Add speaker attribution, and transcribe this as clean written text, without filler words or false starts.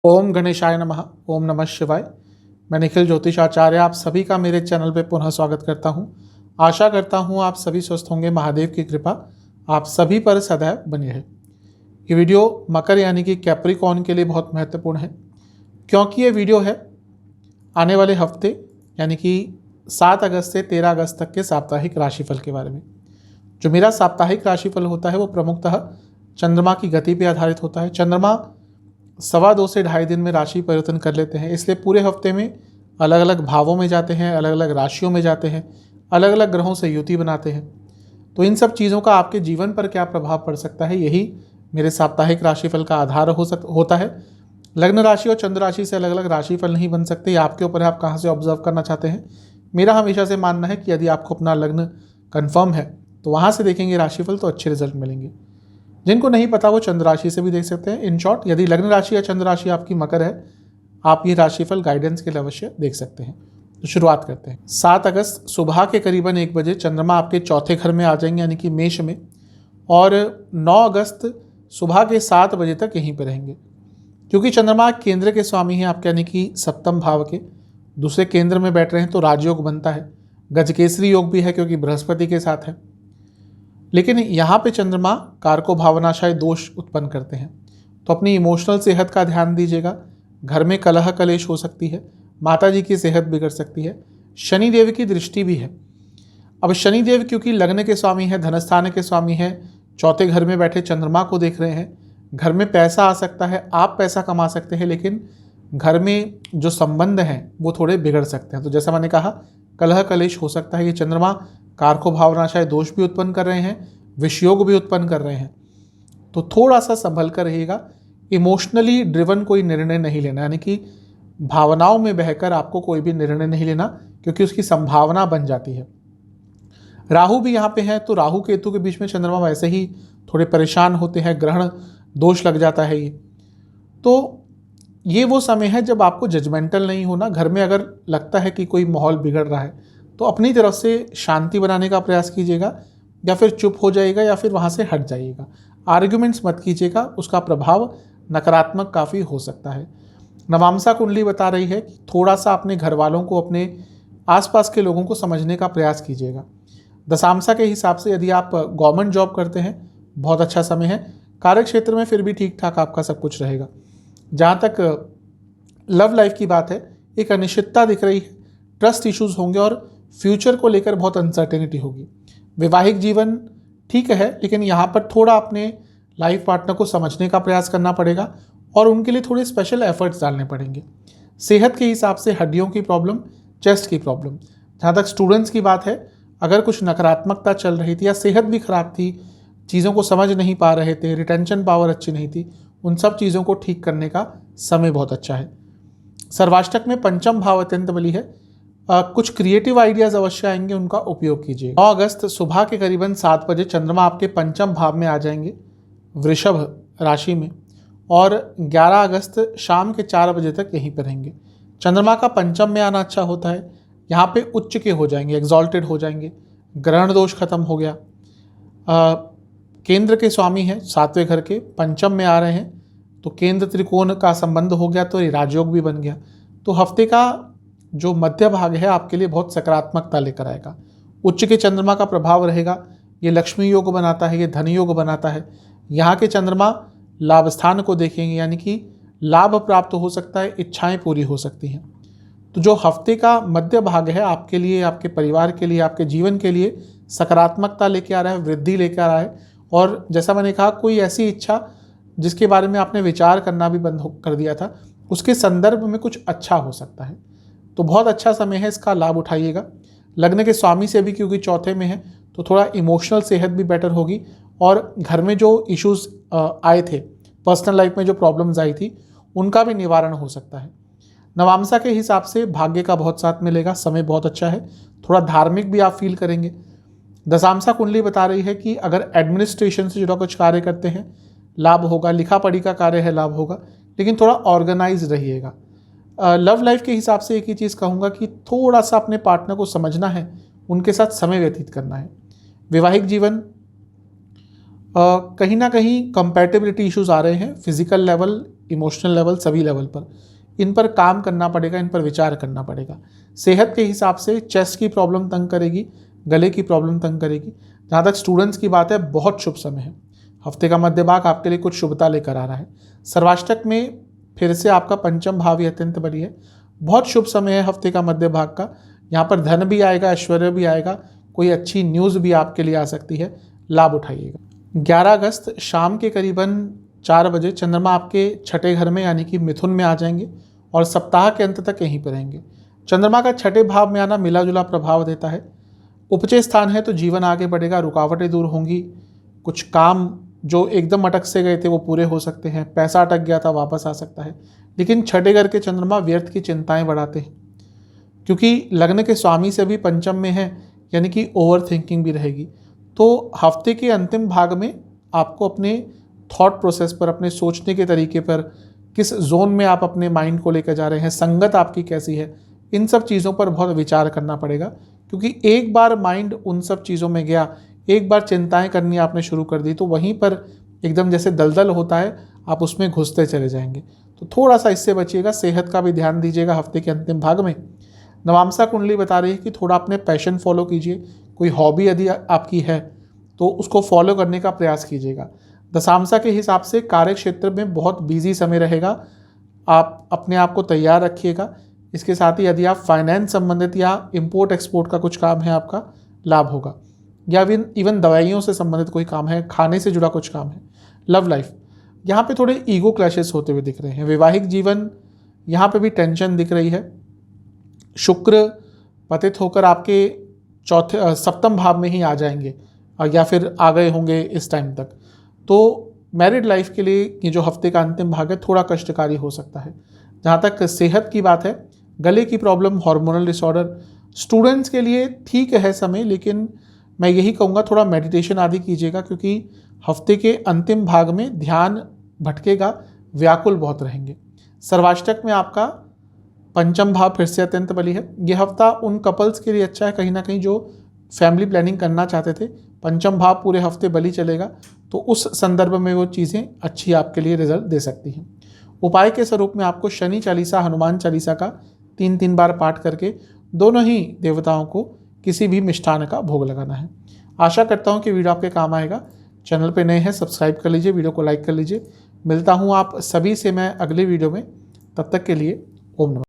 Speaker 1: ओम गणेशाय नमः। ओम नमः शिवाय। मैं निखिल ज्योतिषाचार्य आप सभी का मेरे चैनल पे पुनः स्वागत करता हूं। आशा करता हूं आप सभी स्वस्थ होंगे। महादेव की कृपा आप सभी पर सदैव बनी रहे। ये वीडियो मकर यानी कि कैप्रिकॉर्न के लिए बहुत महत्वपूर्ण है, क्योंकि ये वीडियो है आने वाले हफ्ते यानी कि 7 अगस्त से 13 अगस्त तक के साप्ताहिक राशिफल के बारे में। जो मेरा साप्ताहिक राशिफल होता है वो प्रमुखतः चंद्रमा की गति पर आधारित होता है। चंद्रमा 2.25 से 2.5 दिन में राशि परिवर्तन कर लेते हैं, इसलिए पूरे हफ्ते में अलग अलग भावों में जाते हैं, अलग अलग राशियों में जाते हैं, अलग अलग ग्रहों से युति बनाते हैं। तो इन सब चीज़ों का आपके जीवन पर क्या प्रभाव पड़ सकता है, यही मेरे साप्ताहिक राशिफल का आधार होता है। लग्न राशि और चंद्र राशि से अलग अलग राशिफल नहीं बन सकते, आपके ऊपर है आप कहाँ से ऑब्जर्व करना चाहते हैं। मेरा हमेशा से मानना है कि यदि आपको अपना लग्न कन्फर्म है तो वहाँ से देखेंगे राशिफल तो अच्छे रिजल्ट मिलेंगे। जिनको नहीं पता वो चंद्र राशि से भी देख सकते हैं। इन शॉर्ट, यदि लग्न राशि या चंद्र राशि आपकी मकर है, आप ये राशिफल गाइडेंस के लिए अवश्य देख सकते हैं। तो शुरुआत करते हैं। 7 अगस्त सुबह के करीबन 1 बजे चंद्रमा आपके चौथे घर में आ जाएंगे यानी कि मेष में, और 9 अगस्त सुबह के 7 बजे तक यहीं पर रहेंगे। क्योंकि चंद्रमा केंद्र के स्वामी हैं आपके यानी कि सप्तम भाव के दूसरे केंद्र में बैठ रहे हैं, तो राजयोग बनता है। गजकेसरी योग भी है क्योंकि बृहस्पति के साथ है। लेकिन यहाँ पे चंद्रमा कारको भावनाशाय दोष उत्पन्न करते हैं, तो अपनी इमोशनल सेहत का ध्यान दीजिएगा। घर में कलह कलेश हो सकती है, माता जी की सेहत बिगड़ सकती है। शनिदेव की दृष्टि भी है। अब शनिदेव क्योंकि लग्न के स्वामी है, धनस्थान के स्वामी है, चौथे घर में बैठे चंद्रमा को देख रहे हैं। घर में पैसा आ सकता है, आप पैसा कमा सकते हैं, लेकिन घर में जो संबंध हैं वो थोड़े बिगड़ सकते हैं। तो जैसा मैंने कहा, कलह कलेश हो सकता है। ये चंद्रमा कारको भावनाशाय दोष भी उत्पन्न कर रहे हैं, विषयोग भी उत्पन्न कर रहे हैं, तो थोड़ा सा संभल कर रहिएगा। इमोशनली ड्रिवन कोई निर्णय नहीं लेना, यानी कि भावनाओं में बहकर आपको कोई भी निर्णय नहीं लेना, क्योंकि उसकी संभावना बन जाती है। राहु भी यहाँ पे है, तो राहु केतु के बीच में चंद्रमा वैसे ही थोड़े परेशान होते हैं, ग्रहण दोष लग जाता है ये। तो ये वो समय है जब आपको जजमेंटल नहीं होना। घर में अगर लगता है कि कोई माहौल बिगड़ रहा है तो अपनी तरफ से शांति बनाने का प्रयास कीजिएगा, या फिर चुप हो जाइएगा, या फिर वहाँ से हट जाइएगा। आर्ग्यूमेंट्स मत कीजिएगा, उसका प्रभाव नकारात्मक काफ़ी हो सकता है। नवामसा कुंडली बता रही है कि थोड़ा सा अपने घर वालों को, अपने आसपास के लोगों को समझने का प्रयास कीजिएगा। दशामसा के हिसाब से यदि आप गवर्नमेंट जॉब करते हैं बहुत अच्छा समय है। कार्य क्षेत्र में फिर भी ठीक ठाक आपका सब कुछ रहेगा। जहाँ तक लव लाइफ की बात है, एक अनिश्चितता दिख रही है, ट्रस्ट इश्यूज होंगे और फ्यूचर को लेकर बहुत अनसर्टेनिटी होगी। वैवाहिक जीवन ठीक है, लेकिन यहाँ पर थोड़ा अपने लाइफ पार्टनर को समझने का प्रयास करना पड़ेगा और उनके लिए थोड़े स्पेशल एफर्ट्स डालने पड़ेंगे। सेहत के हिसाब से हड्डियों की प्रॉब्लम, चेस्ट की प्रॉब्लम। जहाँ तक स्टूडेंट्स की बात है, अगर कुछ नकारात्मकता चल रही थी या सेहत भी खराब थी, चीज़ों को समझ नहीं पा रहे थे, रिटेंशन पावर अच्छी नहीं थी, उन सब चीज़ों को ठीक करने का समय बहुत अच्छा है। सर्वाष्टक में पंचम भाव अत्यंत बली है। कुछ क्रिएटिव आइडियाज़ अवश्य आएंगे, उनका उपयोग कीजिए। 9 अगस्त सुबह के करीबन 7 बजे चंद्रमा आपके पंचम भाव में आ जाएंगे, वृषभ राशि में, और 11 अगस्त शाम के 4 बजे तक यहीं पर रहेंगे। चंद्रमा का पंचम में आना अच्छा होता है। यहाँ पे उच्च के हो जाएंगे, एग्जॉल्टेड हो जाएंगे, ग्रहण दोष खत्म हो गया। केंद्र के स्वामी हैं, 7वें घर के, पंचम में आ रहे हैं, तो केंद्र त्रिकोण का संबंध हो गया, तो ये राजयोग भी बन गया। तो हफ्ते का जो मध्य भाग है आपके लिए बहुत सकारात्मकता लेकर आएगा। उच्च के चंद्रमा का प्रभाव रहेगा, ये लक्ष्मी योग बनाता है, ये धन योग बनाता है। यहाँ के चंद्रमा लाभ स्थान को देखेंगे, यानी कि लाभ प्राप्त हो सकता है, इच्छाएं पूरी हो सकती हैं। तो जो हफ्ते का मध्य भाग है आपके लिए, आपके परिवार के लिए, आपके जीवन के लिए सकारात्मकता लेके आ रहा है, वृद्धि लेकर आ रहा है। और जैसा मैंने कहा, कोई ऐसी इच्छा जिसके बारे में आपने विचार करना भी बंद कर दिया था, उसके संदर्भ में कुछ अच्छा हो सकता है। तो बहुत अच्छा समय है, इसका लाभ उठाइएगा। लग्न के स्वामी से भी क्योंकि चौथे में है, तो थोड़ा इमोशनल सेहत भी बेटर होगी, और घर में जो इश्यूज आए थे, पर्सनल लाइफ में जो प्रॉब्लम्स आई थी, उनका भी निवारण हो सकता है। नवामसा के हिसाब से भाग्य का बहुत साथ मिलेगा, समय बहुत अच्छा है, थोड़ा धार्मिक भी आप फील करेंगे। दशामसा कुंडली बता रही है कि अगर एडमिनिस्ट्रेशन से जुड़ा कुछ कार्य करते हैं लाभ होगा, लिखा पढ़ी का कार्य है लाभ होगा, लेकिन थोड़ा ऑर्गेनाइज रहिएगा। लव लाइफ के हिसाब से एक ही चीज़ कहूँगा कि थोड़ा सा अपने पार्टनर को समझना है, उनके साथ समय व्यतीत करना है। वैवाहिक जीवन कहीं ना कहीं कंपैटिबिलिटी इश्यूज आ रहे हैं, फिजिकल लेवल इमोशनल लेवल, सभी लेवल पर इन पर काम करना पड़ेगा, इन पर विचार करना पड़ेगा। सेहत के हिसाब से चेस्ट की प्रॉब्लम तंग करेगी, गले की प्रॉब्लम तंग करेगी। जहाँ तक स्टूडेंट्स की बात है, बहुत शुभ समय है। हफ्ते का मध्य भाग आपके लिए कुछ शुभता लेकर आ रहा है। सर्वाष्टक में फिर से आपका पंचम भाव ही अत्यंत बड़ी है। बहुत शुभ समय है हफ्ते का मध्य भाग का। यहाँ पर धन भी आएगा, ऐश्वर्य भी आएगा, कोई अच्छी न्यूज़ भी आपके लिए आ सकती है, लाभ उठाइएगा। 11 अगस्त शाम के करीबन 4 बजे चंद्रमा आपके छठे घर में यानी कि मिथुन में आ जाएंगे और सप्ताह के अंत तक यहीं पर रहेंगे। चंद्रमा का छठे भाव में आना मिला जुला प्रभाव देता है। उपजे स्थान है तो जीवन आगे बढ़ेगा, रुकावटें दूर होंगी, कुछ काम जो एकदम अटक से गए थे वो पूरे हो सकते हैं, पैसा अटक गया था वापस आ सकता है। लेकिन छठे घर के चंद्रमा व्यर्थ की चिंताएं बढ़ाते हैं, क्योंकि लग्न के स्वामी से भी पंचम में है, यानी कि ओवर थिंकिंग भी रहेगी। तो हफ्ते के अंतिम भाग में आपको अपने थॉट प्रोसेस पर, अपने सोचने के तरीके पर, किस जोन में आप अपने माइंड को लेकर जा रहे हैं, संगत आपकी कैसी है, इन सब चीज़ों पर बहुत विचार करना पड़ेगा। क्योंकि एक बार माइंड उन सब चीज़ों में गया, एक बार चिंताएं करनी आपने शुरू कर दी, तो वहीं पर एकदम जैसे दलदल होता है, आप उसमें घुसते चले जाएंगे। तो थोड़ा सा इससे बचिएगा। सेहत का भी ध्यान दीजिएगा हफ्ते के अंतिम भाग में। नवामसा कुंडली बता रही है कि थोड़ा अपने पैशन फॉलो कीजिए। कोई हॉबी यदि आपकी है तो उसको फॉलो करने का प्रयास कीजिएगा। दशांशा के हिसाब से कार्य क्षेत्र में बहुत बिजी समय रहेगा, आप अपने आप को तैयार रखिएगा। इसके साथ ही यदि आप फाइनेंस संबंधित या इंपोर्ट एक्सपोर्ट का कुछ काम है, आपका लाभ होगा। या इवन दवाइयों से संबंधित कोई काम है, खाने से जुड़ा कुछ काम है। लव लाइफ, यहाँ पे थोड़े ईगो क्लैशेस होते हुए दिख रहे हैं। वैवाहिक जीवन, यहाँ पे भी टेंशन दिख रही है। शुक्र पतित होकर आपके सप्तम भाव में ही आ जाएंगे या फिर आ गए होंगे इस टाइम तक। तो मैरिड लाइफ के लिए ये जो हफ्ते का अंतिम भाग है थोड़ा कष्टकारी हो सकता है। जहाँ तक सेहत की बात है, गले की प्रॉब्लम, हार्मोनल डिसऑर्डर, स्टूडेंट्स के लिए ठीक है समय, लेकिन मैं यही कहूँगा थोड़ा मेडिटेशन आदि कीजिएगा, क्योंकि हफ्ते के अंतिम भाग में ध्यान भटकेगा, व्याकुल बहुत रहेंगे। सर्वाष्टक में आपका पंचम भाव फिर से अत्यंत बली है। यह हफ्ता उन कपल्स के लिए अच्छा है कहीं ना कहीं जो फैमिली प्लानिंग करना चाहते थे। पंचम भाव पूरे हफ्ते बली चलेगा, तो उस संदर्भ में वो चीज़ें अच्छी आपके लिए रिजल्ट दे सकती हैं। उपाय के स्वरूप में आपको शनि चालीसा, हनुमान चालीसा का 3-3 बार पाठ करके दोनों ही देवताओं को किसी भी मिष्ठान का भोग लगाना है। आशा करता हूँ कि वीडियो आपके काम आएगा। चैनल पे नए हैं, सब्सक्राइब कर लीजिए, वीडियो को लाइक कर लीजिए। मिलता हूँ आप सभी से मैं अगले वीडियो में, तब तक के लिए ओम नमः।